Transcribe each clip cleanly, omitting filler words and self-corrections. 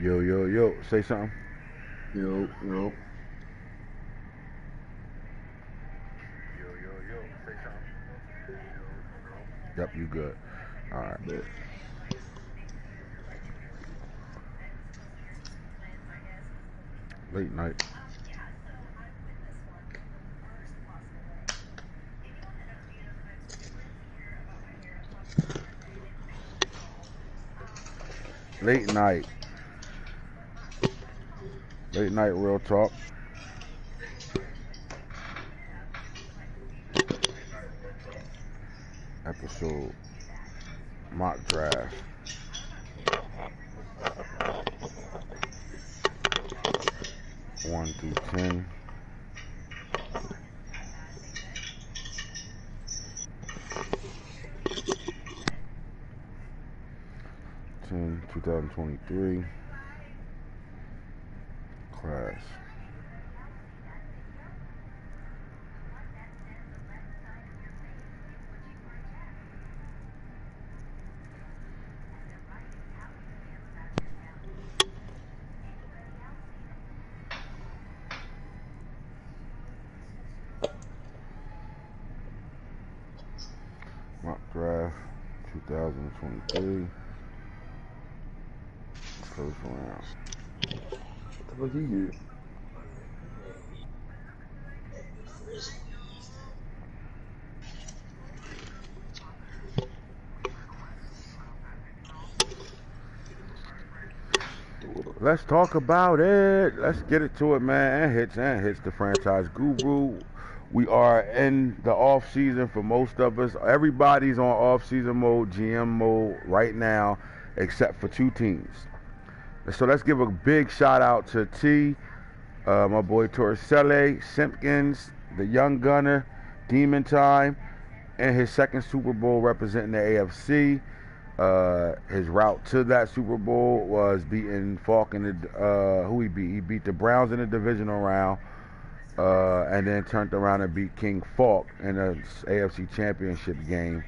Yo, yo, yo, say something. Yo. Yo, yo, say something. Yep, you good. All right. Bet. Late night. Late night. Late night real talk. Episode mock draft. 1 through 10. '10, 2023 class. Mock draft 2023. First round. What the fuck you get? Let's talk about it. Let's get it to it, man. AntHits, the franchise guru. We are in the off season for most of us. Everybody's on off season mode, GM mode right now, except for 2 teams. So let's give a big shout out to T, my boy Torricelli, Simpkins, the young gunner, Demon Time, and his second Super Bowl representing the AFC. His route to that Super Bowl was beating Falk in the who he beat? He beat the Browns in the divisional round, and then turned around and beat King Falk in the AFC Championship game,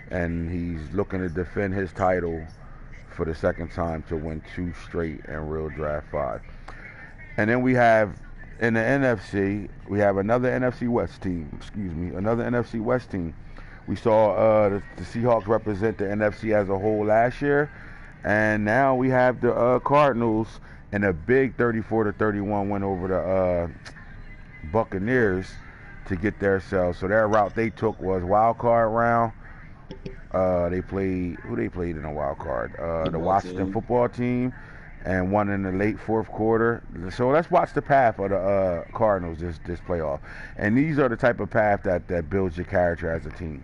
and he's looking to defend his title for the second time to win 2 straight in Real Draft 5. And then we have in the NFC, we have another NFC West team. Another NFC West team. We saw the Seahawks represent the NFC as a whole last year, and now we have the Cardinals in a big 34-31 win over the Buccaneers to get themselves. So their route they took was wild card round. They played in a wild card? The Washington football team, and won in the late 4th quarter. So let's watch the path of the Cardinals this playoff. And these are the type of path that builds your character as a team.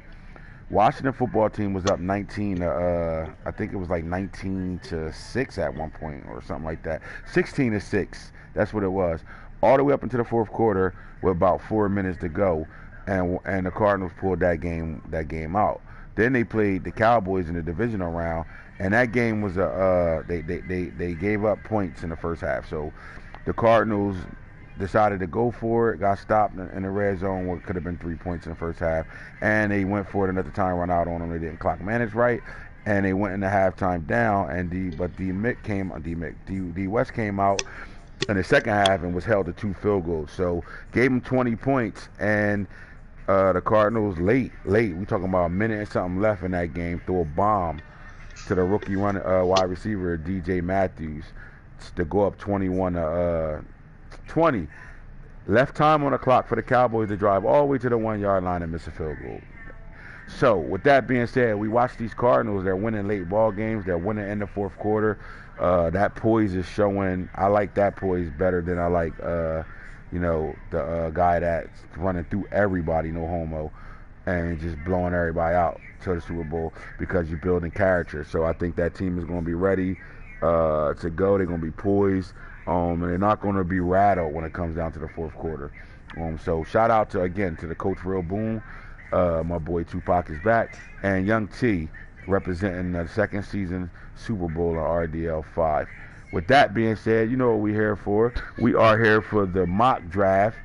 Washington football team was up 19. I think it was like 19-6 at one point or something like that. 16-6. That's what it was. All the way up into the 4th quarter with about 4 minutes to go, and the Cardinals pulled that game out. Then they played the Cowboys in the divisional round, and that game was they gave up points in the first half. So the Cardinals decided to go for it, got stopped in the red zone where it could have been 3 points in the first half, and they went for it and let the time run out on them. They didn't clock manage right, and they went into halftime down. And D West came out in the second half and was held to 2 field goals. So gave them 20 points, and the Cardinals late, we talking about a minute and something left in that game, threw a bomb to the rookie wide receiver DJ Matthews to go up 21-20. Left time on the clock for the Cowboys to drive all the way to the 1-yard line and miss a field goal. So with that being said, we watch these Cardinals. They're winning late ball games. They're winning in the 4th quarter. That poise is showing. I like that poise better than I like the guy that's running through everybody, no homo, and just blowing everybody out to the Super Bowl, because you're building character. So I think that team is going to be ready to go. They're going to be poised, and they're not going to be rattled when it comes down to the 4th quarter. So shout out to the Coach Real Boom. My boy Tupac is back, and Young T representing the second season Super Bowl on RDL5. With that being said, you know what we're here for. We are here for the mock draft.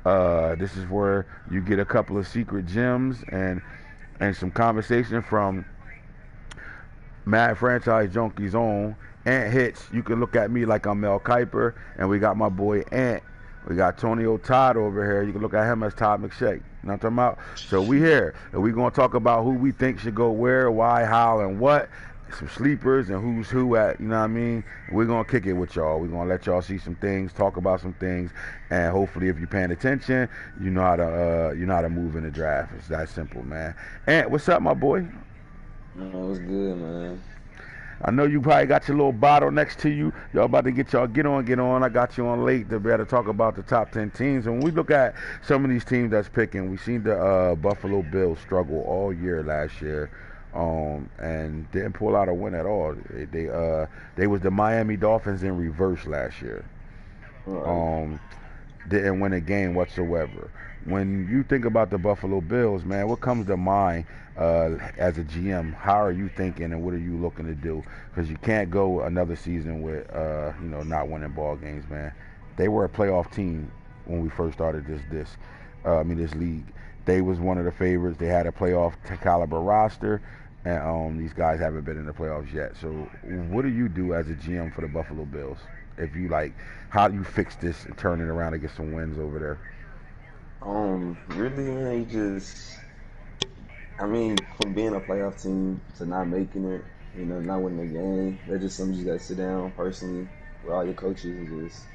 This is where you get a couple of secret gems and some conversation from Mad Franchise Junkies on. AntHits, you can look at me like I'm Mel Kiper, and we got my boy Ant. We got Tony Todd over here. You can look at him as Todd McShay. You know what I'm talking about? So we here, and we gonna talk about who we think should go where, why, how, and what. Some sleepers and who's who at, you know what I mean? We're gonna kick it with y'all. We're gonna let y'all see some things, talk about some things, and hopefully if you're paying attention, you know how to move in the draft. It's that simple, man. Ant, what's up, my boy? No, it's good, man. I know you probably got your little bottle next to you. Y'all about to get on. I got you on late to be able to talk about the top 10 teams. And when we look at some of these teams that's picking, we seen the Buffalo Bills struggle all year last year, and didn't pull out a win at all. They was the Miami Dolphins in reverse last year. Right. Didn't win a game whatsoever. When you think about the Buffalo Bills, man, what comes to mind as a GM? How are you thinking, and what are you looking to do? Because you can't go another season with not winning ball games, man. They were a playoff team when we first started this league. They was one of the favorites. They had a playoff caliber roster, and these guys haven't been in the playoffs yet. So, what do you do as a GM for the Buffalo Bills? If you how do you fix this and turn it around and get some wins over there? Really, man, from being a playoff team to not making it, not winning the game, that's just something you got to sit down personally with all your coaches and just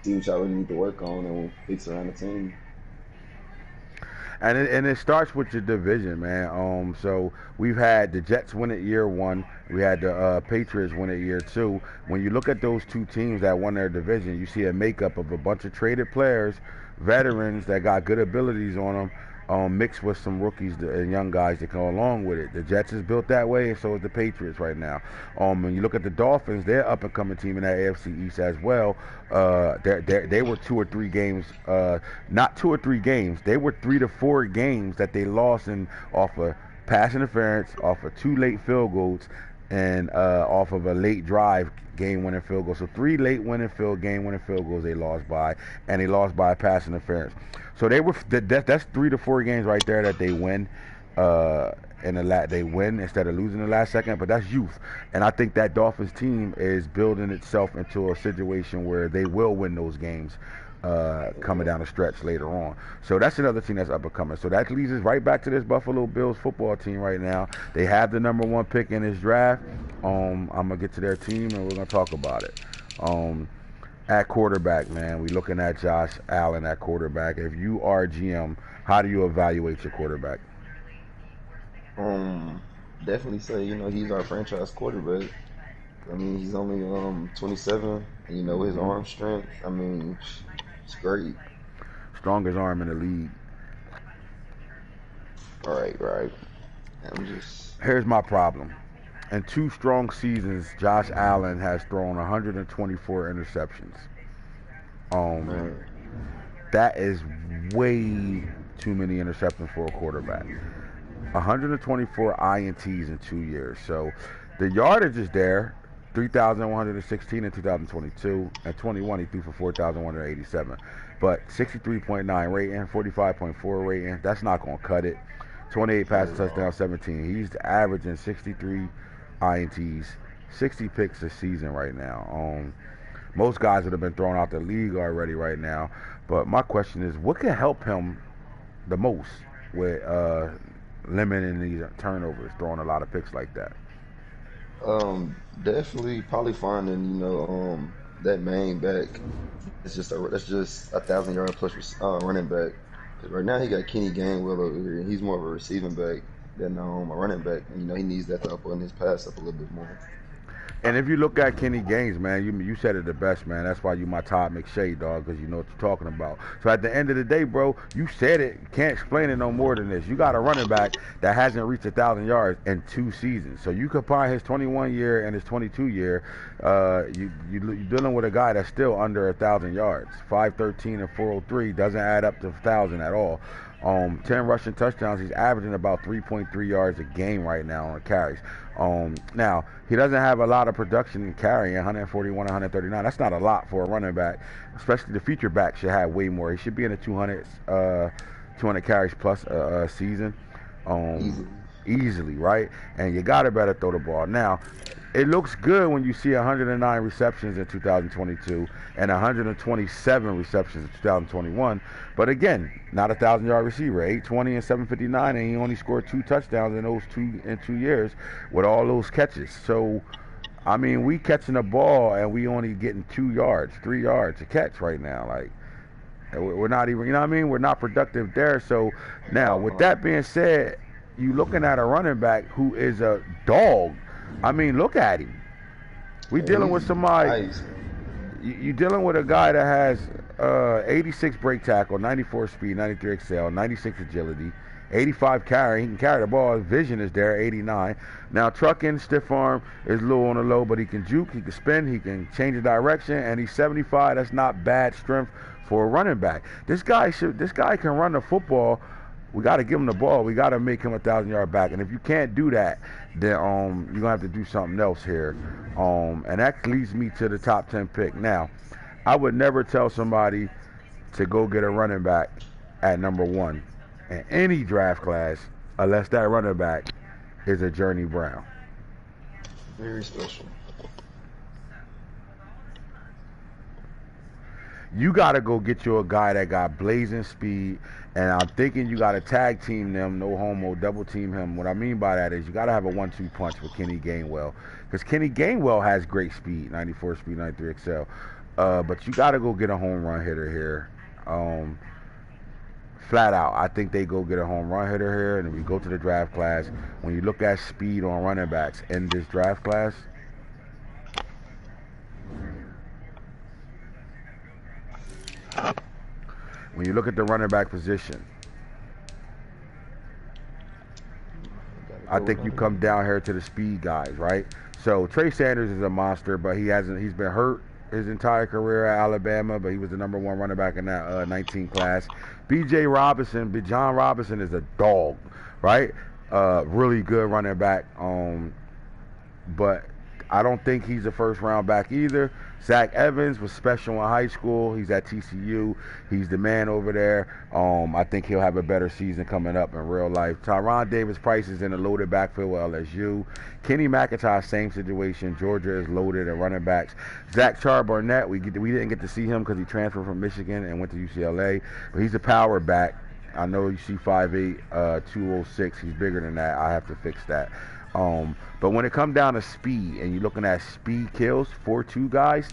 see what y'all really need to work on and fix around the team. And it starts with your division, man. So we've had the Jets win it year one. We had the Patriots win it year two. When you look at those two teams that won their division, you see a makeup of a bunch of traded players, veterans that got good abilities on them, mixed with some rookies and young guys that go along with it. The Jets is built that way, and so is the Patriots right now. When you look at the Dolphins, they're up and coming team in that AFC East as well. They were 2 or 3 games, not 2 or 3 games. They were 3 to 4 games that they lost off of pass interference, off of 2 late field goals, and off of a late drive game-winning field goal. So 3 late game-winning field goals they lost by, and they lost by pass interference. So that's 3 to 4 games right there that they win. They win instead of losing the last second, but that's youth. And I think that Dolphins team is building itself into a situation where they will win those games coming down the stretch later on. So that's another team that's up and coming. So that leads us right back to this Buffalo Bills football team right now. They have the number 1 pick in this draft. I'm going to get to their team, and we're going to talk about it. At quarterback, man, we're looking at Josh Allen at quarterback. If you are GM, how do you evaluate your quarterback? Definitely say, he's our franchise quarterback. He's only 27, and his arm strength, it's great. Strongest arm in the league. Right. Here's my problem. In 2 strong seasons, Josh Allen has thrown 124 interceptions. That is way too many interceptions for a quarterback. 124 INTs in 2 years. So the yardage is there. 3,116 in 2022, and 21 he threw for 4,187. But 63.9 rating, 45.4 rating, that's not going to cut it. 28 passes, touchdown, 17. He's averaging 63 INTs, 60 picks a season right now. Most guys would have been thrown out the league already right now. But my question is, what can help him the most with limiting these turnovers, throwing a lot of picks like that? Definitely probably finding, that main back. That's just 1,000-yard plus running back. 'Cause right now he got Kenny Gainwell over here, and he's more of a receiving back than a running back. And, he needs that to up on his pass up a little bit more. And if you look at Kenny Gaines, man, you said it the best, man. That's why you my Todd McShay, dog, because you know what you're talking about. So at the end of the day, bro, you said it. You can't explain it no more than this. You got a running back that hasn't reached 1,000 yards in 2 seasons. So you combine his 21 year and his 22 year, you're dealing with a guy that's still under 1,000 yards. 513 and 403 doesn't add up to 1,000 at all. 10 rushing touchdowns. He's averaging about 3.3 yards a game right now on carries. Now, he doesn't have a lot of production in carrying, 141, 139. That's not a lot for a running back, especially the feature back should have way more. He should be in the 200 carries plus a season. easily, right? And you got to better throw the ball. Now, it looks good when you see 109 receptions in 2022 and 127 receptions in 2021. But again, not a 1,000-yard receiver, 820 and 759, and he only scored 2 touchdowns in those 2 years with all those catches. So, I mean, we catching the ball and we only getting 2 yards, 3 yards to catch right now. Like, we're not even, you know what I mean? We're not productive there. So now, with that being said, you looking at a running back who is a dog. I mean, look at him. We dealing with somebody. You dealing with a guy that has 86 break tackle, 94 speed, 93 excel, 96 agility, 85 carry. He can carry the ball. His vision is there, 89. Now, trucking, stiff arm is a little on the low, but he can juke, he can spin, he can change the direction, and he's 75. That's not bad strength for a running back. This guy can run the football. We got to give him the ball. We got to make him a 1,000-yard back. And if you can't do that, then you're going to have to do something else here. And that leads me to the top 10 pick. Now, I would never tell somebody to go get a running back at number 1 in any draft class unless that running back is a Journey Brown. Very special. You got to go get you a guy that got blazing speed, and I'm thinking you got to tag team them, no homo, double team him. What I mean by that is you got to have a 1-2 punch with Kenny Gainwell, because Kenny Gainwell has great speed, 94 speed, 93 excel, but you got to go get a home run hitter here. Flat out, I think they go get a home run hitter here, and then we go to the draft class. When you look at speed on running backs in this draft class, when you look at the running back position, I think you come down here to the speed guys, right? So Trey Sanders is a monster, but he's been hurt his entire career at Alabama, but he was the number 1 running back in that 19 class. John Robinson is a dog, right? Really good running back, but I don't think he's a first round back either. Zach Evans was special in high school. He's at TCU. He's the man over there. I think he'll have a better season coming up in real life. Tyron Davis-Price is in a loaded backfield with LSU. Kenny McIntyre, same situation. Georgia is loaded at running backs. Zach Charbonnet, we didn't get to see him because he transferred from Michigan and went to UCLA. But he's a power back. I know you see 5'8", 206. He's bigger than that. I have to fix that. But when it comes down to speed, and you're looking at speed kills, 4-2 guys,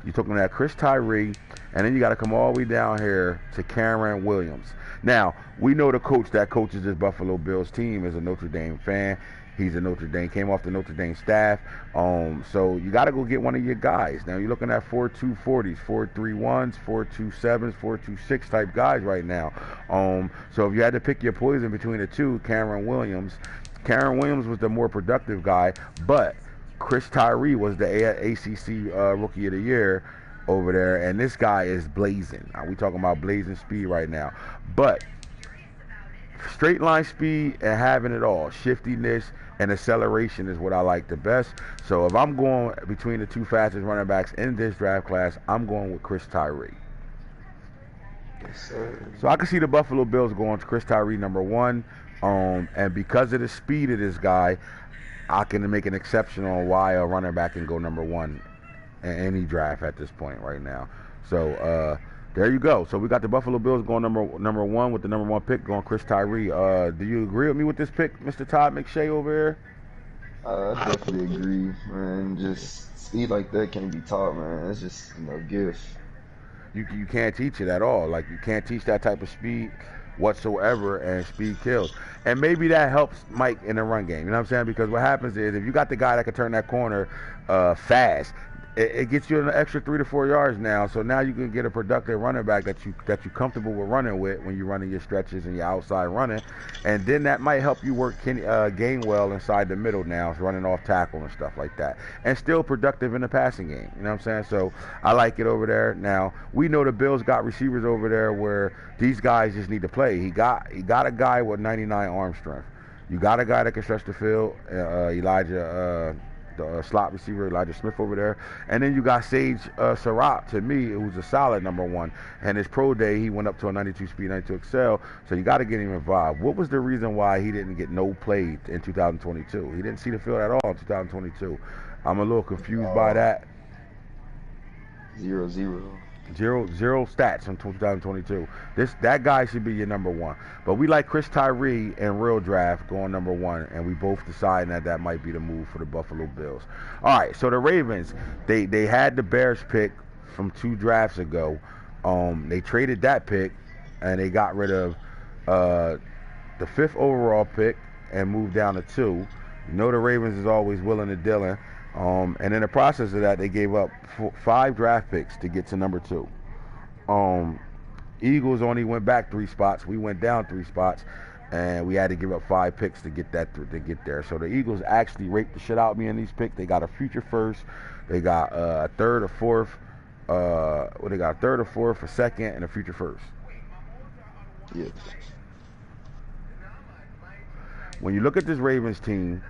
you're looking at Chris Tyree, and then you got to come all the way down here to Cameron Williams. Now, we know the coach that coaches this Buffalo Bills team is a Notre Dame fan. He's a Notre Dame, came off the Notre Dame staff. So you got to go get one of your guys. Now, you're looking at 4.2 40s, 4.31s, 4.27s, 4.26 type guys right now. So if you had to pick your poison between the two, Cameron Williams was the more productive guy, but Chris Tyree was the ACC Rookie of the Year over there, and this guy is blazing. We talking about blazing speed right now. But straight line speed and having it all, shiftiness and acceleration is what I like the best. So if I'm going between the two fastest running backs in this draft class, I'm going with Chris Tyree. Yes, sir. So I can see the Buffalo Bills going to Chris Tyree number 1. And because of the speed of this guy, I can make an exception on why a running back can go number 1 in any draft at this point right now. So there you go. So we got the Buffalo Bills going number 1 with the number 1 pick, going Chris Tyree. Do you agree with me with this pick, Mr. Todd McShay over here? I definitely agree, man. Just speed like that can't be taught, man. It's just gift. You can't teach it at all. Like, you can't teach that type of speed whatsoever, and speed kills. And maybe that helps Mike in the run game. You know what I'm saying? Because what happens is if you got the guy that can turn that corner fast, it gets you an extra 3 to 4 yards now. So now you can get a productive running back that you're comfortable with running with when you're running your stretches and your outside running. And then that might help you work Gainwell inside the middle now, running off tackle and stuff like that. And still productive in the passing game. You know what I'm saying? So I like it over there. Now, we know the Bills got receivers over there where these guys just need to play. He got a guy with 99 arm strength. You got a guy that can stretch the field, Elijah the slot receiver Elijah Smith over there, and then you got Sage Surratt. To me, it was a solid number one. And his pro day, he went up to a 92 speed, 92 excel. So you got to get him involved. What was the reason why he didn't get no play in 2022? He didn't see the field at all in 2022. I'm a little confused by that. 0-0. Zero stats in 2022. That guy should be your number one. But we like Chris Tyree in real draft going number one, and we both deciding that might be the move for the Buffalo Bills. All right, so the Ravens, they had the Bears pick from 2 drafts ago. They traded that pick, and they got rid of the 5th overall pick and moved down to 2. You know the Ravens is always willing to deal. And in the process of that, they gave up 5 draft picks to get to number 2. Eagles only went back 3 spots. We went down 3 spots, and we had to give up 5 picks to get there. So the Eagles actually raped the shit out of me in these picks. They got a future first. They got a third or fourth. They got a third or fourth, a second, and a future first. Yes. When you look at this Ravens team,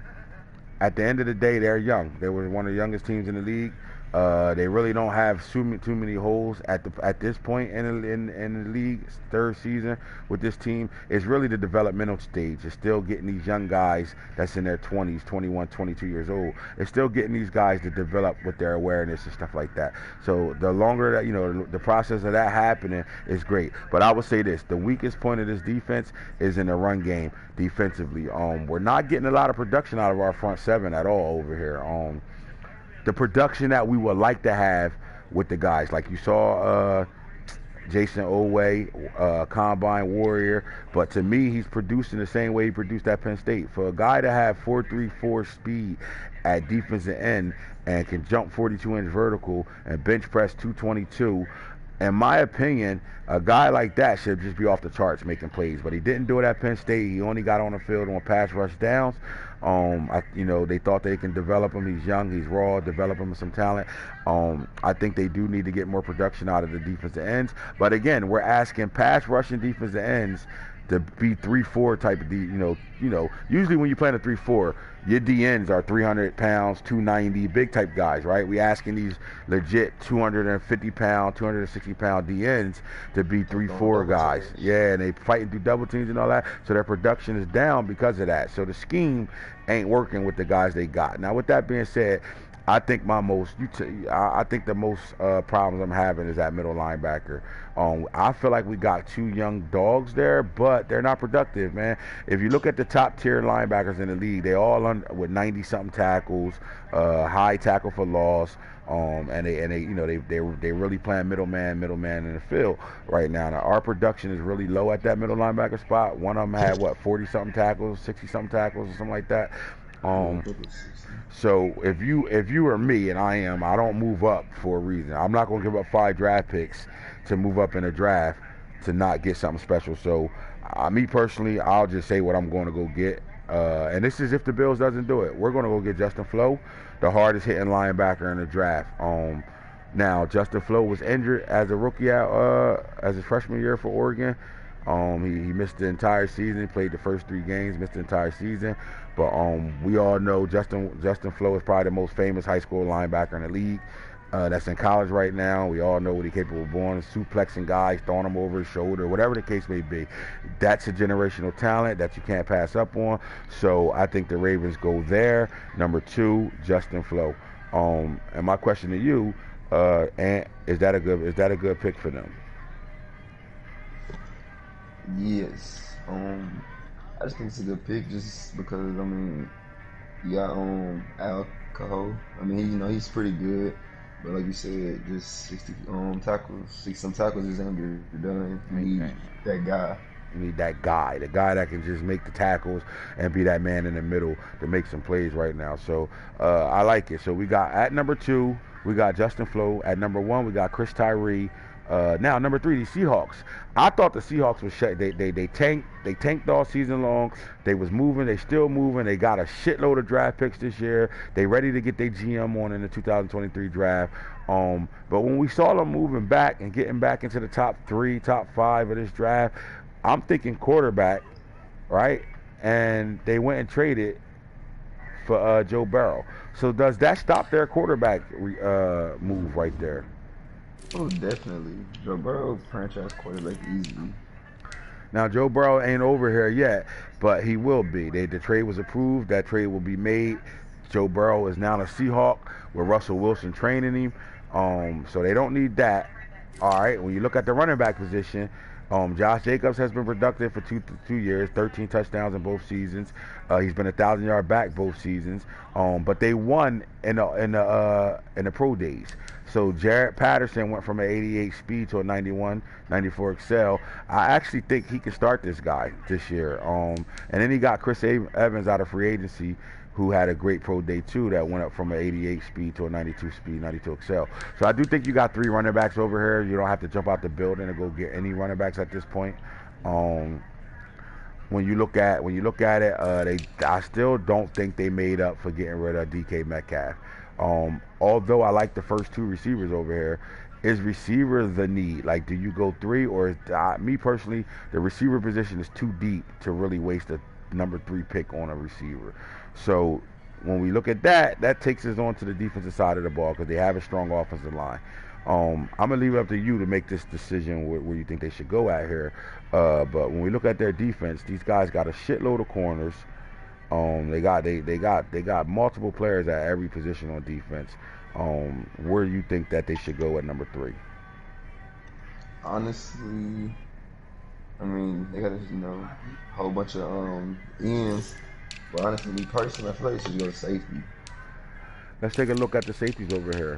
at the end of the day, they're young. They were one of the youngest teams in the league. They really don't have too many holes at this point in the league's 3rd season with this team. It's really the developmental stage. It's still getting these young guys that's in their 20s, 21, 22 years old. It's still getting these guys to develop with their awareness and stuff like that. So the longer that, the process of that happening is great. But I would say this, the weakest point of this defense is in the run game defensively. We're not getting a lot of production out of our front 7 at all over here. The production that we would like to have with the guys, like you saw Jason Owe, Combine Warrior, but to me, he's producing the same way he produced at Penn State. For a guy to have 4.34 speed at defensive end and can jump 42-inch vertical and bench press 222, in my opinion, a guy like that should just be off the charts making plays. But he didn't do it at Penn State. He only got on the field on pass rush downs. They thought they can develop him. He's young, he's raw, develop him with some talent. I think they do need to get more production out of the defensive ends. But again, we're asking pass rushing defensive ends to be 3-4 type of usually when you play in a 3-4, your DNs are 300 pounds, 290, big type guys, right? We asking these legit 250 pound, 260 pound DNs to be 3-4 guys. Yeah, and they fighting through double teams and all that. So their production is down because of that. So the scheme ain't working with the guys they got. Now, with that being said, I think the most problems I'm having is that middle linebacker. I feel like we got 2 young dogs there, but they're not productive, man. If you look at the top tier linebackers in the league, they all with 90-something tackles, high tackle for loss, and they really playing middleman in the field right now. Now our production is really low at that middle linebacker spot. One of them had 40-something tackles, 60-something tackles, or something like that. So if you are me, and I don't move up for a reason. I'm not going to give up 5 draft picks to move up in a draft to not get something special. So me personally, I'll just say what I'm going to go get. And this is if the Bills doesn't do it. We're going to go get Justin Flo, the hardest hitting linebacker in the draft. Now Justin Flo was injured as a rookie as his freshman year for Oregon. He missed the entire season. He played the first 3 games, missed the entire season. But we all know Justin Flo is probably the most famous high school linebacker in the league. That's in college right now. We all know what he's capable of doing, suplexing guys, throwing them over his shoulder, whatever the case may be. That's a generational talent that you can't pass up on. So I think the Ravens go there. Number 2, Justin Flo. And my question to you, Ant, is that a good pick for them? Yes. I just think it's a good pick just because you got alcohol. He's pretty good, but like you said, just 60 tackles, 60 tackles is gonna be done. You need that guy. You need that guy, the guy that can just make the tackles and be that man in the middle to make some plays right now. So I like it. So we got at number 2, we got Justin Flo. At number 1, we got Chris Tyree. Now number 3, the Seahawks. I thought the Seahawks was shut. They tanked all season long. They was moving. They still moving. They got a shitload of draft picks this year. They ready to get their GM on in the 2023 draft. But when we saw them moving back and getting back into the top 3, top 5 of this draft, I'm thinking quarterback, right? And they went and traded for Joe Burrow. So does that stop their quarterback move right there? Oh, definitely. Joe Burrow, franchise quarterback, easily. Now Joe Burrow ain't over here yet, but he will be. The trade was approved. That trade will be made. Joe Burrow is now a Seahawk with Russell Wilson training him. So they don't need that. All right. When you look at the running back position, Josh Jacobs has been productive for two years, 13 touchdowns in both seasons. He's been 1,000-yard back both seasons. But they won in the pro days. So Jared Patterson went from an 88 speed to a 91, 94 excel. I actually think he can start this guy this year. And then he got Chris Evans out of free agency, who had a great pro day too, that went up from an 88 speed to a 92 speed, 92 excel. So I do think you got 3 running backs over here. You don't have to jump out the building and go get any running backs at this point. When you look at it, I still don't think they made up for getting rid of DK Metcalf. Although I like the first 2 receivers over here, is receiver the need? Like, do you go 3 or me personally, the receiver position is too deep to really waste a number 3 pick on a receiver. So when we look at that, that takes us on to the defensive side of the ball because they have a strong offensive line. I'm gonna leave it up to you to make this decision where you think they should go at here. But when we look at their defense, these guys got a shitload of corners. They got multiple players at every position on defense. Where do you think that they should go at number 3? Honestly, I mean, they got a whole bunch of ends. But honestly, me personally, I feel like they should go safety. Let's take a look at the safeties over here.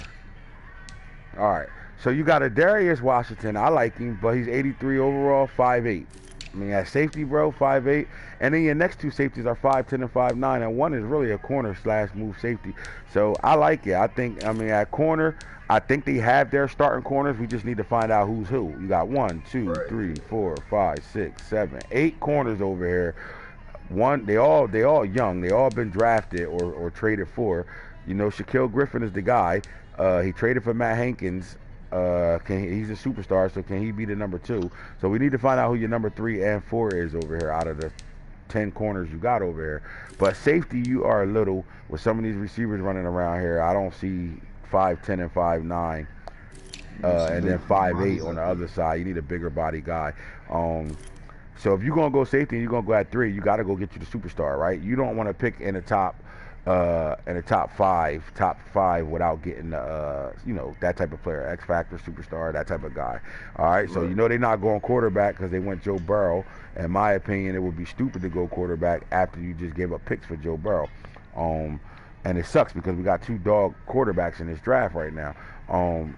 All right. So you got a Darius Washington. I like him, but he's 83 overall, 5'8". I mean, at safety, bro, 5'8". And then your next 2 safeties are 5'10" and 5'9", and one is really a corner / move safety. So I like it. At corner, I think they have their starting corners. We just need to find out who's who. You got 1, 2, 3, 4, 5, 6, 7, 8 corners over here. They all young. They all been drafted or traded for. Shaquille Griffin is the guy. He traded for Matt Hankins. He's a superstar, so can he be the number 2? So we need to find out who your number 3 and 4 is over here out of the 10 corners you got over here. But safety, you are a little with some of these receivers running around here. I don't see 5'10" and 5'9", and then 5'8" on the other side. You need a bigger body guy. So if you're gonna go safety and you're gonna go at 3, you got to go get you the superstar, right? You don't want to pick in the top five without getting that type of player, X Factor, superstar, that type of guy. All right, so they're not going quarterback because they went Joe Burrow. In my opinion, it would be stupid to go quarterback after you just gave up picks for Joe Burrow. And it sucks because we got 2 dog quarterbacks in this draft right now.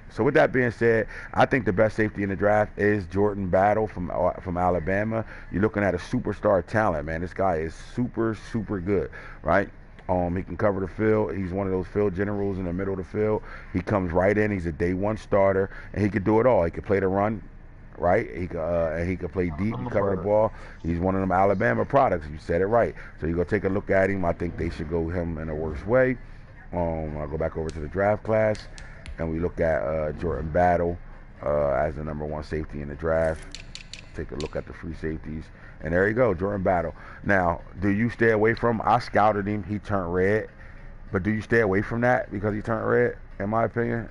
So with that being said, I think the best safety in the draft is Jordan Battle from Alabama. You're looking at a superstar talent, man. This guy is super, super good, right? He can cover the field. He's one of those field generals in the middle of the field. He comes right in. He's a day 1 starter, and he could do it all. He could play the run, right? He could play deep and cover the ball. He's one of them Alabama products. You said it right. So you go take a look at him. I think they should go him in a worse way. I'll go back over to the draft class, and we look at Jordan Battle as the number 1 safety in the draft. Take a look at the free safeties. And there you go, Jordan Battle. Now, do you stay away from him? I scouted him. He turned red. But do you stay away from that because he turned red, in my opinion?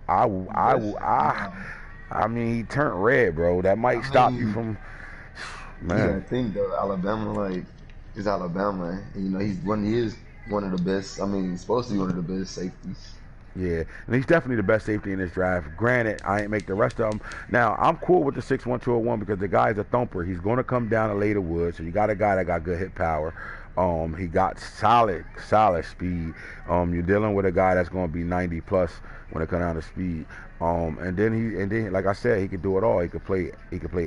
I mean, he turned red, bro. That might stop you from... Man. I think, though, Alabama, is Alabama. And, he is one of the best. I mean, he's supposed to be one of the best safeties. Yeah, and he's definitely the best safety in this draft. Granted, I ain't make the rest of them. Now, I'm cool with the 6'1", 201 because the guy's a thumper. He's going to come down and lay the wood, so you got a guy that got good hit power. He got solid speed. You're dealing with a guy that's going to be 90+ when it comes down to speed. And then like I said, he could do it all. He could play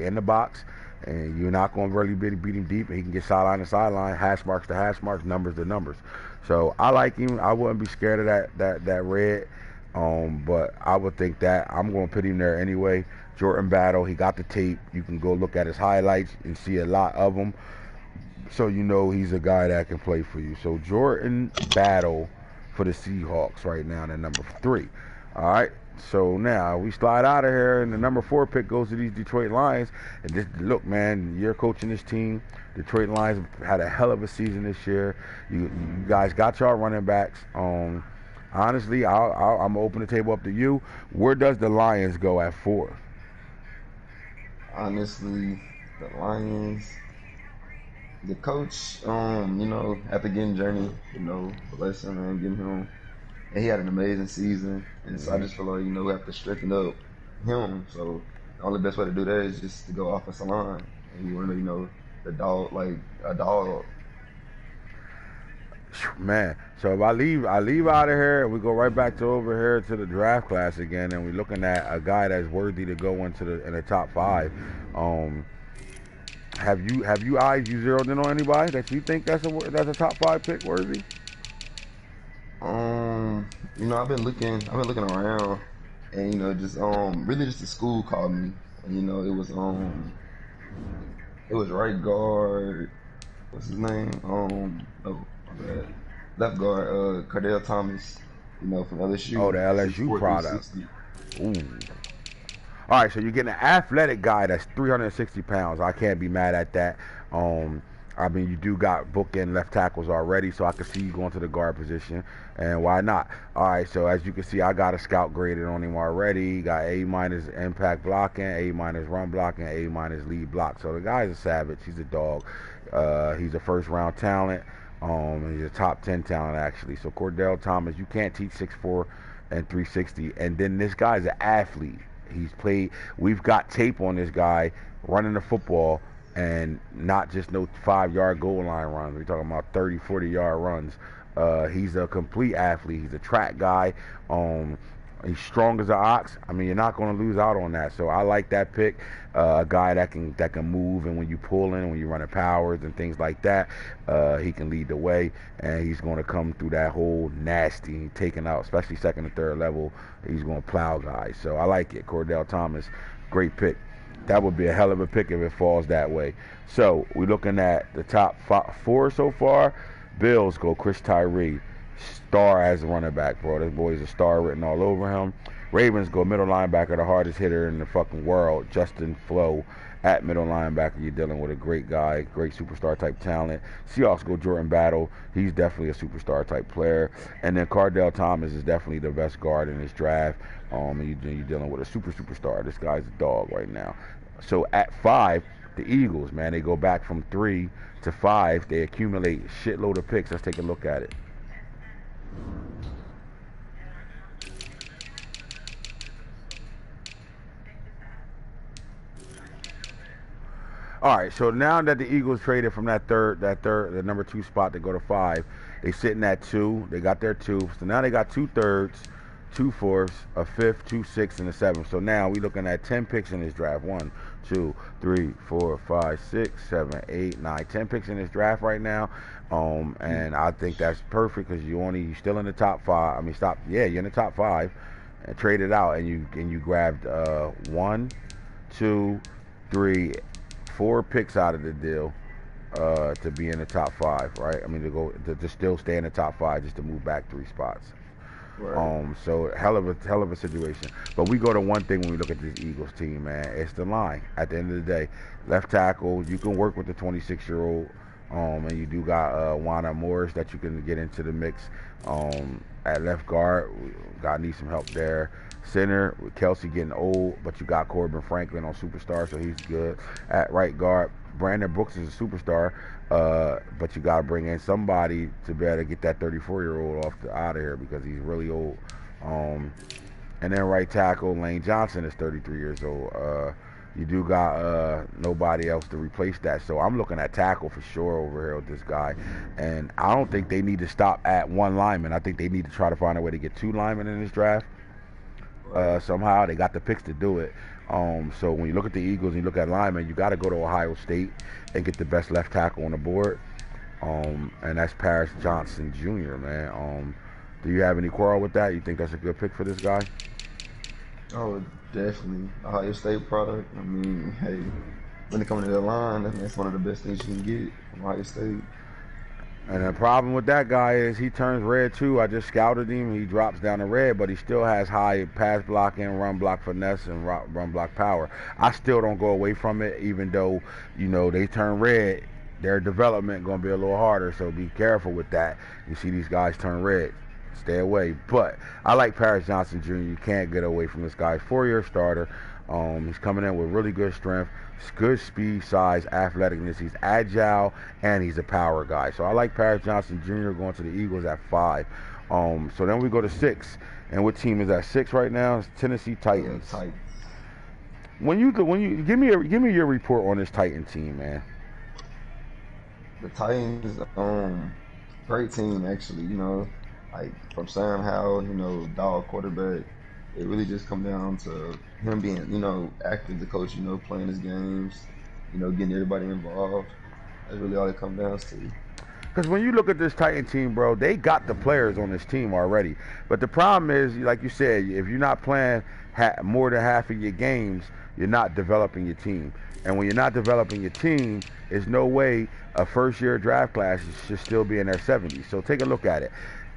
in the box, and you're not going to really beat him deep. And he can get sideline to sideline, hash marks to hash marks, numbers to numbers. So I like him. I wouldn't be scared of that red. But I would think that I'm going to put him there anyway. Jordan Battle, he got the tape. You can go look at his highlights and see a lot of them. So he's a guy that can play for you. So Jordan Battle for the Seahawks right now at number 3. All right. So now we slide out of here, and the number 4 pick goes to these Detroit Lions. And just look, man, you're coaching this team. Detroit Lions had a hell of a season this year. You guys got y'all running backs. Honestly, I'm open the table up to you. Where does the Lions go at 4? Honestly, the Lions, the coach, after getting Journey, bless him and getting him. And he had an amazing season. And so I just feel like, we have to strengthen up him. So the only best way to do that is just to go offensive line. And you want to, the dog, like a dog. Man, so if I leave out of here and we go right back to over here to the draft class again, and we're looking at a guy that's worthy to go into the top 5. Have you zeroed in on anybody that you think that's a top 5 pick worthy? I've been looking around, and just really just the school called me, and it was right guard, what's his name? Left guard, Cardell Thomas, from LSU. Oh, the LSU product. Ooh. All right, so you're getting an athletic guy that's 360 pounds. I can't be mad at that. I mean, you do got bookend left tackles already, so I can see you going to the guard position, and why not? All right, so as you can see, I got a scout graded on him already. He got A- impact blocking, A- run blocking, A- lead block. So the guy's a savage. He's a dog. He's a first-round talent. He's a top 10 talent, actually. So Cordell Thomas, you can't teach 6'4" and 360. And then this guy's an athlete. We've got tape on this guy running the football, and not just no 5-yard goal line runs. We're talking about 30, 40-yard runs. He's a complete athlete. He's a track guy. He's strong as an ox. I mean, you're not going to lose out on that. So I like that pick. A guy that can move, and when you pull in, when you run powers and things like that, he can lead the way, and he's going to come through that whole nasty, taking out, especially second and third level. He's going to plow guys. So I like it. Cordell Thomas, great pick. That would be a hell of a pick if it falls that way. So we're looking at the top 4 so far. Bills go Chris Tyree, star as a running back, bro. This boy's a star written all over him. Ravens go middle linebacker, the hardest hitter in the fucking world, Justin Flo at middle linebacker. You're dealing with a great guy, great superstar type talent. Seahawks go Jordan Battle. He's definitely a superstar type player. And then Cardell Thomas is definitely the best guard in this draft. And you're dealing with a superstar. This guy's a dog right now. So at 5, the Eagles, man, they go back from 3 to 5. They accumulate a shitload of picks. Let's take a look at it. All right, so now that the Eagles traded from the number 2 spot to go to 5, they sitting at 2. They got their 2. So now they got 2 thirds, 2 fourths, a 5th, 2 6th, and a 7th. So now we're looking at 10 picks in this draft. 1, 2, 3, 4, 5, 6, 7, 8, 9, 10 picks in this draft right now. And I think that's perfect because you're still in the top 5. You're in the top 5, and traded out, and you grabbed 1, 2, 3, 4 picks out of the deal to be in the top 5, right? I mean, to still stay in the top 5, just to move back 3 spots. Right. So hell of a situation. But we go to one thing when we look at this Eagles team, man. It's the line. At the end of the day, left tackle, you can work with the 26-year-old, and you do got Wana Morris that you can get into the mix. At left guard, need some help there. Center, with Kelsey getting old, but you got Corbin Franklin on superstar, so he's good. At right guard, Brandon Brooks is a superstar, but you got to bring in somebody to be able to get that 34-year-old out of here because he's really old. And then right tackle, Lane Johnson is 33 years old. You do got nobody else to replace that, so I'm looking at tackle for sure over here with this guy. And I don't think they need to stop at 1 lineman. I think they need to try to find a way to get 2 linemen in this draft. Somehow they got the picks to do it. So when you look at the Eagles and you look at linemen, you got to go to Ohio State and get the best left tackle on the board. And that's Paris Johnson Jr., man. Do you have any quarrel with that? You think that's a good pick for this guy? Oh, definitely. Ohio State product. I mean, hey, when it comes to the line, that's one of the best things you can get from Ohio State. And the problem with that guy is he turns red too. I just scouted him. He drops down to red, but he still has high pass blocking, run block finesse, and run block power. I still don't go away from it, even though, you know, they turn red. Their development going to be a little harder, so be careful with that. You see these guys turn red. Stay away. But I like Paris Johnson Jr. You can't get away from this guy. 4-year starter. He's coming in with really good strength, good speed, size, athleticness. He's agile, and he's a power guy. So I like Paris Johnson Jr. going to the Eagles at 5. So then we go to 6. And what team is at 6 right now? It's Tennessee Titans. Yeah, Titans. When you give me your report on this Titan team, man. The Titans, great team actually. You know, like from Sam Howell, you know, dog quarterback. It really just come down to him being, you know, active, the coach, you know, playing his games, you know, getting everybody involved. That's really all it comes down to. Because when you look at this Titan team, bro, they got the players on this team already. But the problem is, like you said, if you're not playing more than half of your games, you're not developing your team. And when you're not developing your team, there's no way a first-year draft class should still be in their 70s. So take a look at it.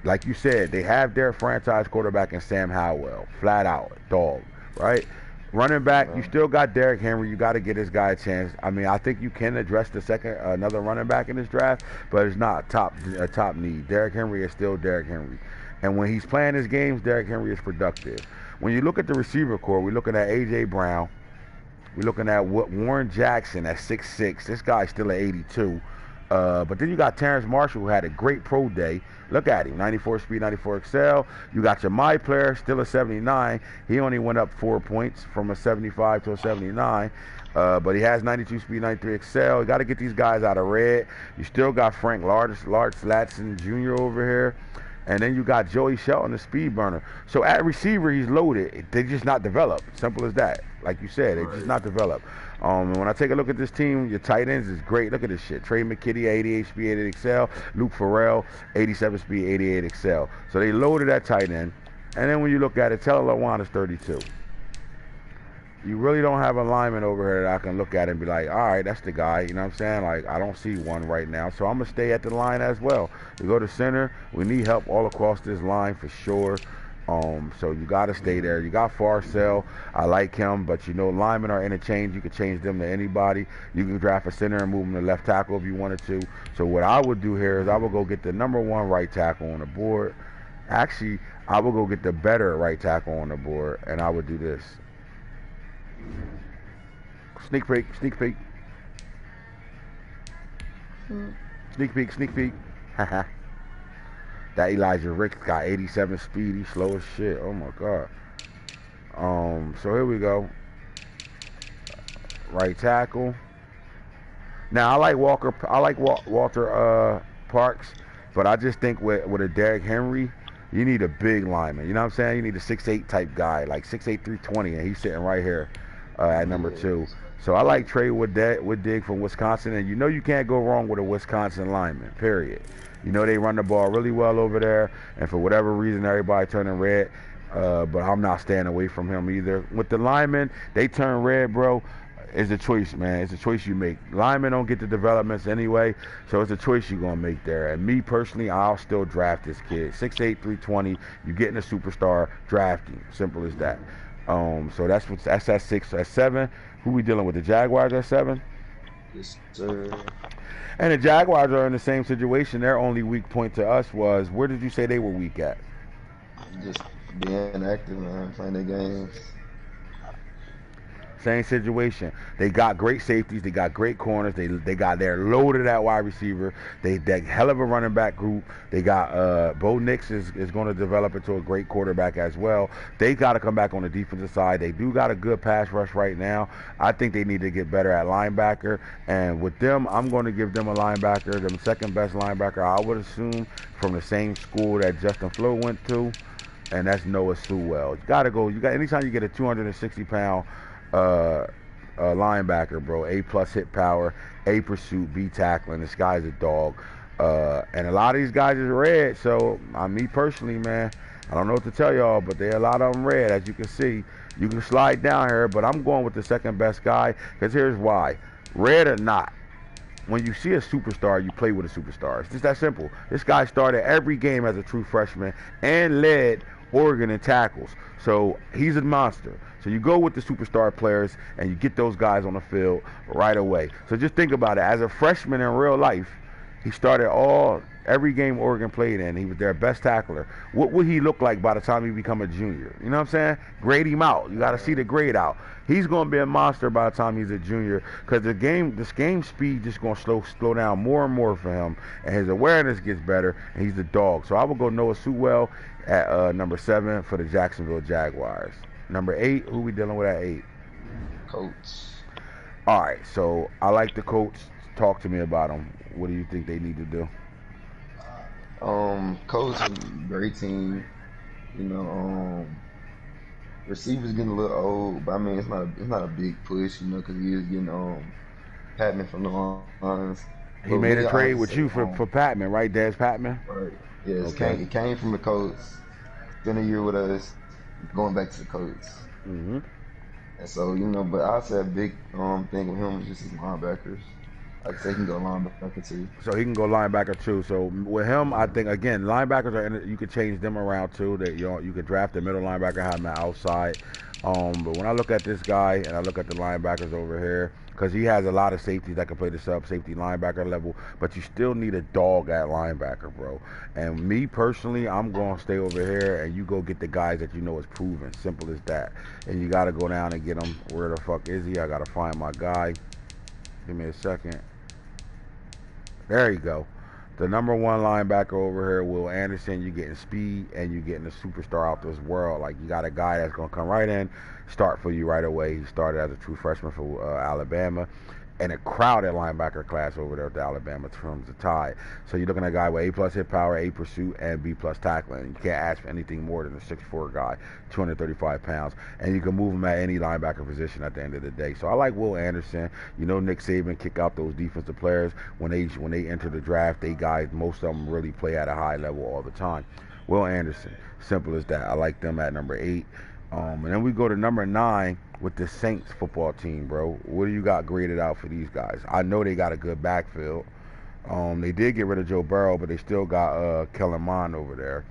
Like you said, they have their franchise quarterback in Sam Howell, flat out, dog, right? Running back, you still got Derrick Henry. You got to get this guy a chance. I mean, I think you can address another running back in this draft, but it's not a top need. Derrick Henry is still Derrick Henry. And when he's playing his games, Derrick Henry is productive. When you look at the receiver core, we're looking at A.J. Brown. We're looking at Warren Jackson at 6'6". This guy's still at 82. But then you got Terrence Marshall, who had a great pro day. Look at him, 94 speed, 94 excel. You got your my player, still a 79. He only went up 4 points from a 75 to a 79. But he has 92 speed, 93 excel. You got to get these guys out of red. You still got Frank Latson Jr. over here. And then you got Joey Shelton, the speed burner. So at receiver, he's loaded. They just not developed. Simple as that. Like you said, they just not developed. And when I take a look at this team, your tight ends is great. Look at this shit. Trey McKitty, 88 speed, 88 excel. Luke Farrell, 87 speed, 88 excel. So they loaded that tight end. And then when you look at it, Taylor Lewan is 32. You really don't have a lineman over here that I can look at and be like, all right, that's the guy. You know what I'm saying? Like, I don't see one right now. So I'm going to stay at the line as well. We go to center. We need help all across this line for sure. So you got to stay there. You got Farcell. I like him, but you know, linemen are interchange. You can change them to anybody. You can draft a center and move them to left tackle if you wanted to. So what I would do here is I would go get the number 1 right tackle on the board. Actually, I would go get the better right tackle on the board, and I would do this. Sneak peek, sneak peek. Sneak peek, sneak peek. Haha. That Elijah Ricks got 87 speed. He's slow as shit. Oh my god. So here we go. Right tackle. Now I like Walker. I like Walter Parks, but I just think with a Derrick Henry, you need a big lineman. You know what I'm saying? You need a 6'8" type guy, like 6'8", 320, and he's sitting right here at number 2. So I like Trey Wooddig from Wisconsin, and you know you can't go wrong with a Wisconsin lineman, period. You know they run the ball really well over there, and for whatever reason, everybody turning red, but I'm not staying away from him either. With the linemen, they turn red, bro. It's a choice, man. It's a choice you make. Linemen don't get the developments anyway, so it's a choice you're going to make there. And me, personally, I'll still draft this kid. 6'8", 320, you're getting a superstar, draft him. Simple as that. So that's at 6. At 7, who we dealing with? The Jaguars at 7? Yes, sir. And the Jaguars are in the same situation. Their only weak point to us was, where did you say they were weak at? Just being active, man, playing their games. Same situation. They got great safeties. They got great corners. They're loaded at wide receiver. That hell of a running back group. They got Bo Nix is going to develop into a great quarterback as well. They got to come back on the defensive side. They do got a good pass rush right now. I think they need to get better at linebacker. And with them, I'm going to give them a linebacker, the second best linebacker I would assume from the same school that Justin Flo went to, and that's Noah Sewell. You got to go. Anytime you get a 260-pound linebacker, bro, A+ hit power, A pursuit, B tackling. This guy's a dog. And a lot of these guys is red. So me personally, man, I don't know what to tell y'all, but a lot of them red, as you can see. You can slide down here, but I'm going with the second best guy, because here's why. Red or not, when you see a superstar, you play with a superstar. It's just that simple. This guy started every game as a true freshman and led Oregon in tackles. So he's a monster. So you go with the superstar players and you get those guys on the field right away. So just think about it. As a freshman in real life, he started every game Oregon played in. He was their best tackler. What would he look like by the time he become a junior? You know what I'm saying? Grade him out. You got to see the grade out. He's going to be a monster by the time he's a junior because this game speed just going to slow down more and more for him, and his awareness gets better, and he's the dog. So I would go Noah Sewell at number 7 for the Jacksonville Jaguars. Number 8, who we dealing with at 8? Colts. All right, so I like the Colts. Talk to me about them. What do you think they need to do? Colts is a great team. You know, receivers getting a little old, but I mean it's not a big push, you know, because he is getting Patman from the Lions. He made a trade with you for Patman, right? Des Patman? Right. Yes. Okay. He came from the Colts. Spent a year with us, going back to the Colts. Mm-hmm. And so, you know, but I'd say a big thing with him is just his linebackers. I'd say he can go linebacker too. So he can go linebacker too. So with him, I think again, linebackers you could change them around too. That you could draft the middle linebacker, have him outside. But when I look at this guy and I look at the linebackers over here, because he has a lot of safeties that can play the sub-safety linebacker level, but you still need a dog at linebacker, bro. And me personally, I'm going to stay over here, and you go get the guys that you know is proven. Simple as that. And you got to go down and get him. Where the fuck is he? I got to find my guy. Give me a second. There you go. The number 1 linebacker over here, Will Anderson. You're getting speed and you're getting a superstar out this world. Like, you got a guy that's going to come right in, start for you right away. He started as a true freshman for Alabama. And a crowded linebacker class over there at the Alabama terms of tie. So you're looking at a guy with A+ hit power, A pursuit, and B+ tackling. You can't ask for anything more than a 6'4" guy, 235 pounds. And you can move him at any linebacker position at the end of the day. So I like Will Anderson. You know, Nick Saban kick out those defensive players. When they enter the draft, most of them really play at a high level all the time. Will Anderson, simple as that. I like them at number 8. And then we go to number 9 with the Saints football team, bro. What do you got graded out for these guys? I know they got a good backfield. They did get rid of Joe Burrow, but they still got Kellen Mond over there.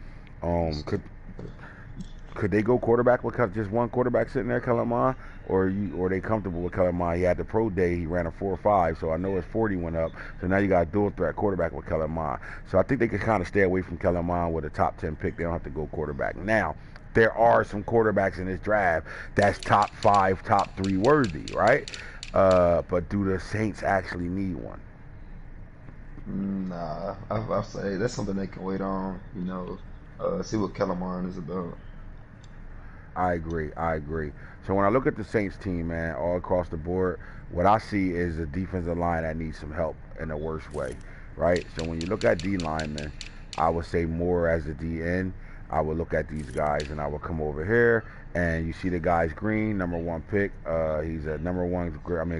Could they go quarterback with just one quarterback sitting there, Kellen Mond? Or are they comfortable with Kellen Mond? He had the pro day. He ran a 4.5, so I know his 40 went up. So now you got a dual threat quarterback with Kellen Mond. So I think they could kind of stay away from Kellen Mond with a top 10 pick. They don't have to go quarterback. Now, there are some quarterbacks in this draft that's top 5, top 3 worthy, right? But do the Saints actually need one? Nah, I say that's something they can wait on. You know, see what Kellen Mond is about. I agree. So when I look at the Saints team, man, all across the board, what I see is a defensive line that needs some help in a worse way, right? So when you look at D linemen, I would say more as a DN. I would look at these guys and I would come over here and you see the guy's green, number 1 pick. He's a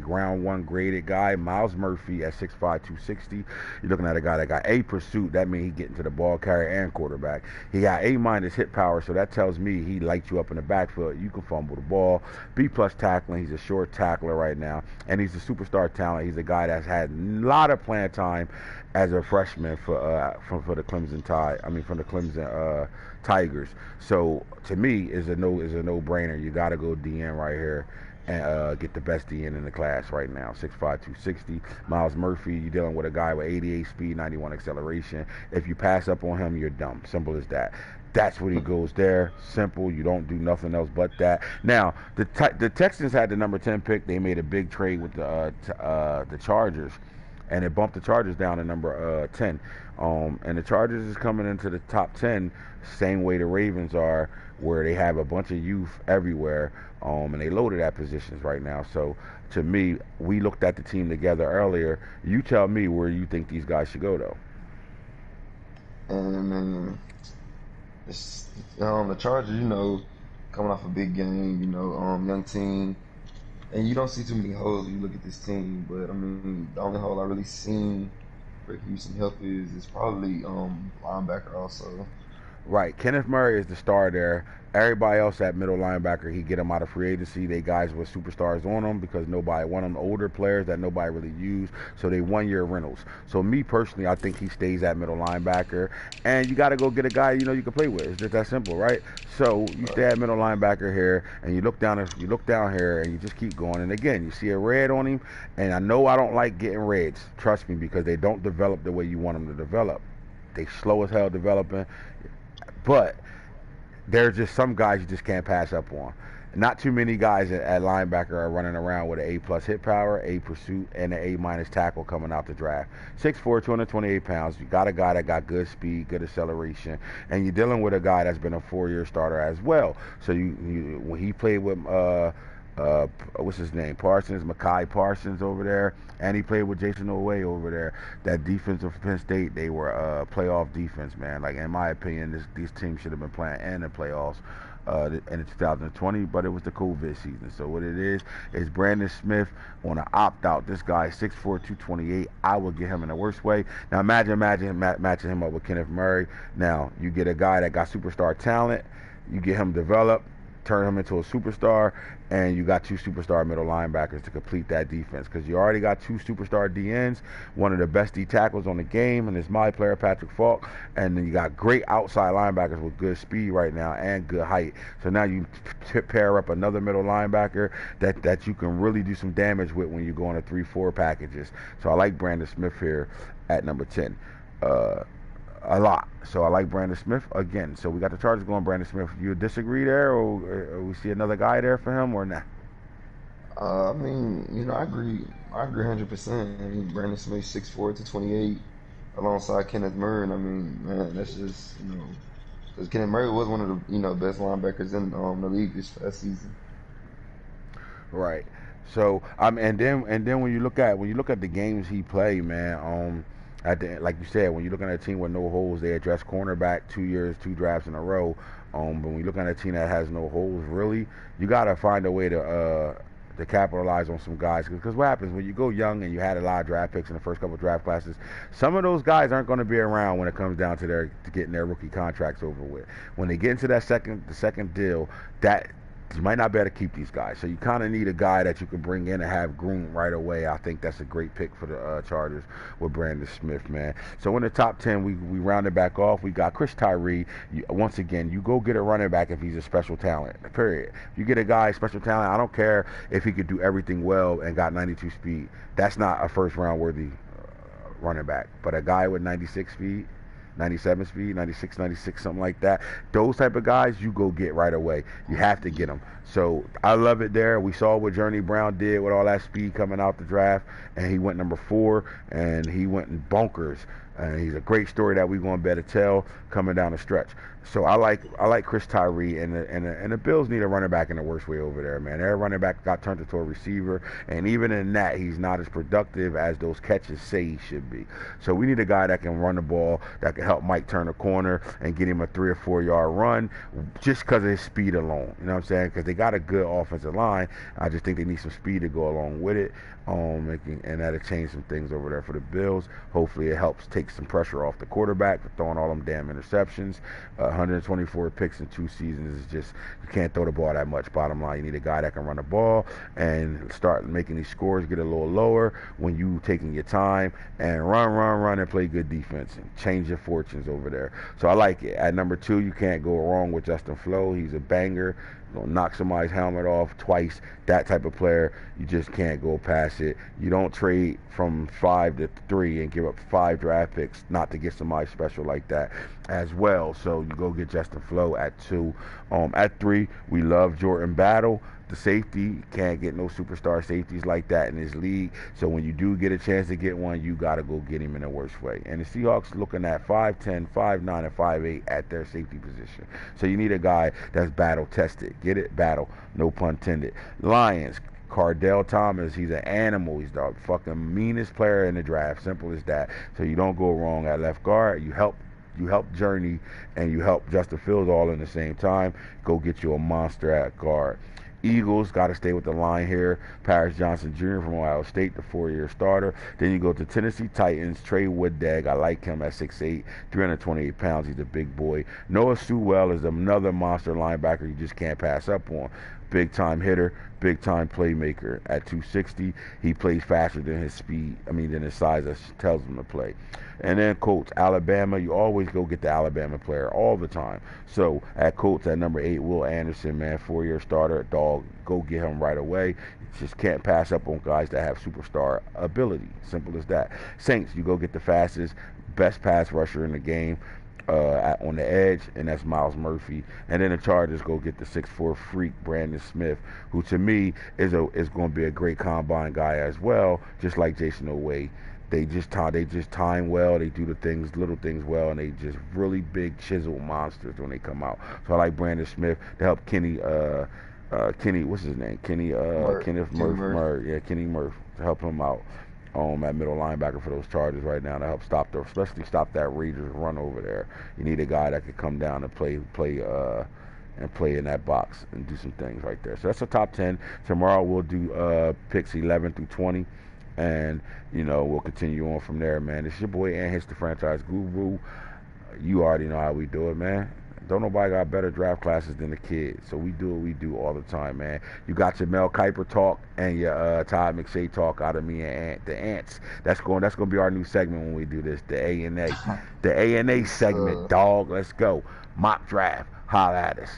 ground 1 graded guy. Miles Murphy at 6'5", 260. You're looking at a guy that got A pursuit. That means he's getting to the ball carrier and quarterback. He got A- hit power, so that tells me he lights you up in the backfield. You can fumble the ball. B+ tackling. He's a short tackler right now, and he's a superstar talent. He's a guy that's had a lot of playing time as a freshman for the Clemson Tide. From the Clemson Tigers. So to me, is a no-brainer. You got to go DN right here and get the best DN in the class right now. 6'5", 260. Miles Murphy, you're dealing with a guy with 88 speed, 91 acceleration. If you pass up on him, you're dumb. Simple as that. That's what he goes there. Simple. You don't do nothing else but that. Now, the Texans had the number 10 pick. They made a big trade with the Chargers, and it bumped the Chargers down to number 10. And the Chargers is coming into the top 10 same way the Ravens are, where they have a bunch of youth everywhere, and they loaded at positions right now. So to me, we looked at the team together earlier. You tell me where you think these guys should go, though. And the Chargers, you know, coming off a big game, you know, young team, and you don't see too many holes when you look at this team. But the only hole I really seen where you some help is probably linebacker also. Right. Kenneth Murray is the star there. Everybody else at middle linebacker, he get them out of free agency. They guys with superstars on them because nobody want them. Older players that nobody really use, so they 1 year rentals. So me personally, I think he stays at middle linebacker, and you got to go get a guy you can play with. It's just that simple, right? So you stay at middle linebacker here, and you look down here, and you just keep going. And again, you see a red on him, and I know I don't like getting reds. Trust me, because they don't develop the way you want them to develop. They slow as hell developing, but there's just some guys you just can't pass up on. Not too many guys at linebacker are running around with an A+ hit power, A pursuit, and an A- tackle coming out the draft. 6'4", 228 pounds. You got a guy that got good speed, good acceleration, and you're dealing with a guy that's been a 4-year starter as well. So when he played with what's his name? Mekhi Parsons over there, and he played with Jason Oweh over there. That defense of Penn State, they were playoff defense, man. Like in my opinion, these teams should have been playing in the playoffs in 2020, but it was the COVID season. So what it is Brandon Smith on an opt-out. This guy 6'4", 228. I would get him in the worst way. Now imagine matching him up with Kenneth Murray. Now you get a guy that got superstar talent. You get him developed, turn him into a superstar, and you got 2 superstar middle linebackers to complete that defense, because you already got 2 superstar DNs, one of the best D tackles on the game, and it's my player Patrick Falk, and then you got great outside linebackers with good speed right now and good height. So now you pair up another middle linebacker that you can really do some damage with when you go on a 3-4 packages. So I like Brandon Smith here at number 10. A lot. So I like Brandon Smith again. So we got the Chargers going Brandon Smith. You disagree there, or we see another guy there for him, or not? I mean, I agree. I agree 100%. I mean, Brandon Smith 6'4" to 28, alongside Kenneth Murray. And I mean, man, that's just because Kenneth Murray was one of the best linebackers in the league this past season. Right. So and then when you look at the games he played, man, like you said, when you're looking at a team with no holes, they address cornerback 2 years, 2 drafts in a row. But when you look at a team that has no holes, really, you gotta find a way to capitalize on some guys. Because what happens when you go young and you had a lot of draft picks in the first couple of draft classes, some of those guys aren't going to be around when it comes down to getting their rookie contracts over with. When they get into the second deal, that you might not be able to keep these guys. So you kind of need a guy that you can bring in and have groomed right away. I think that's a great pick for the Chargers with Brandon Smith, man. So in the top 10, we round it back off. We got Chris Tyree. Once again, you go get a running back if he's a special talent, period. If you get a guy special talent, I don't care if he could do everything well and got 92 speed. That's not a first round worthy running back. But a guy with 96 speed, 97 speed, 96, something like that. Those type of guys you go get right away. You have to get them. So I love it there. We saw what Journey Brown did with all that speed coming out the draft, and he went number 4, and he went in bonkers. And he's a great story that we're going to better tell coming down the stretch. So I like Chris Tyree, and the Bills need a running back in the worst way over there, man. Their running back got turned into a receiver, and even in that, he's not as productive as those catches say he should be. So we need a guy that can run the ball, that can help Mike turn a corner and get him a 3 or 4 yard run, just because of his speed alone. You know what I'm saying? Because they got a good offensive line. I just think they need some speed to go along with it. And that'll change some things over there for the Bills. Hopefully it helps take some pressure off the quarterback for throwing all them damn interceptions. 124 picks in 2 seasons is just, you can't throw the ball that much. Bottom line, you need a guy that can run the ball and start making these scores get a little lower when you taking your time and run and play good defense and change your fortunes over there. So I like it. At number 2, you can't go wrong with Justin Flo. He's a banger. Knock somebody's helmet off twice. That type of player, you just can't go past it. You don't trade from 5 to 3 and give up 5 draft picks not to get somebody special like that as well. So you go get Justin Flo at 2. At 3, we love Jordan Battle, the safety. Can't get no superstar safeties like that in this league. So when you do get a chance to get one, you got to go get him in the worst way. And the Seahawks looking at 5'10", 5'9", and 5'8" at their safety position. So you need a guy that's battle tested. Get it? Battle. No pun intended. Lions. Cardell Thomas, he's an animal. He's the fucking meanest player in the draft. Simple as that. So you don't go wrong at left guard. You help Journey and you help Justin Fields all in the same time. Go get you a monster at guard. Eagles, got to stay with the line here. Paris Johnson Jr. from Ohio State, the 4-year starter. Then you go to Tennessee Titans, Trey Wooddag. I like him at 6'8", 328 pounds. He's a big boy. Noah Sewell is another monster linebacker you just can't pass up on. Big time hitter, big time playmaker. At 260, he plays faster than his speed. Than his size that tells him to play. And then Colts, Alabama. You always go get the Alabama player all the time. So at Colts, at number 8, Will Anderson, man, 4-year starter, dog. Go get him right away. You just can't pass up on guys that have superstar ability. Simple as that. Saints, you go get the fastest, best pass rusher in the game. On the edge, and that's Miles Murphy. And then the Chargers go get the 6'4" freak Brandon Smith, who to me is going to be a great combine guy as well, just like Jason Oweh. They just time well. They do the little things well, and they just really big chiseled monsters when they come out. So I like Brandon Smith to help Kenny. What's his name? Kenny Murph. Yeah, Kenny Murph, to help him out. At middle linebacker for those Chargers right now to help especially stop that Raiders run over there. You need a guy that could come down and play in that box and do some things right there. So that's the top 10. Tomorrow we'll do picks 11 through 20, and we'll continue on from there, man. It's your boy AntHits, the franchise guru. You already know how we do it, man. Don't nobody got better draft classes than the kids. So we do what we do all the time, man. You got your Mel Kiper talk and your Todd McShay talk out of me and the Ants. That's gonna be our new segment when we do this. The A&A. The A&A segment, dog. Let's go. Mock draft. Holla at us.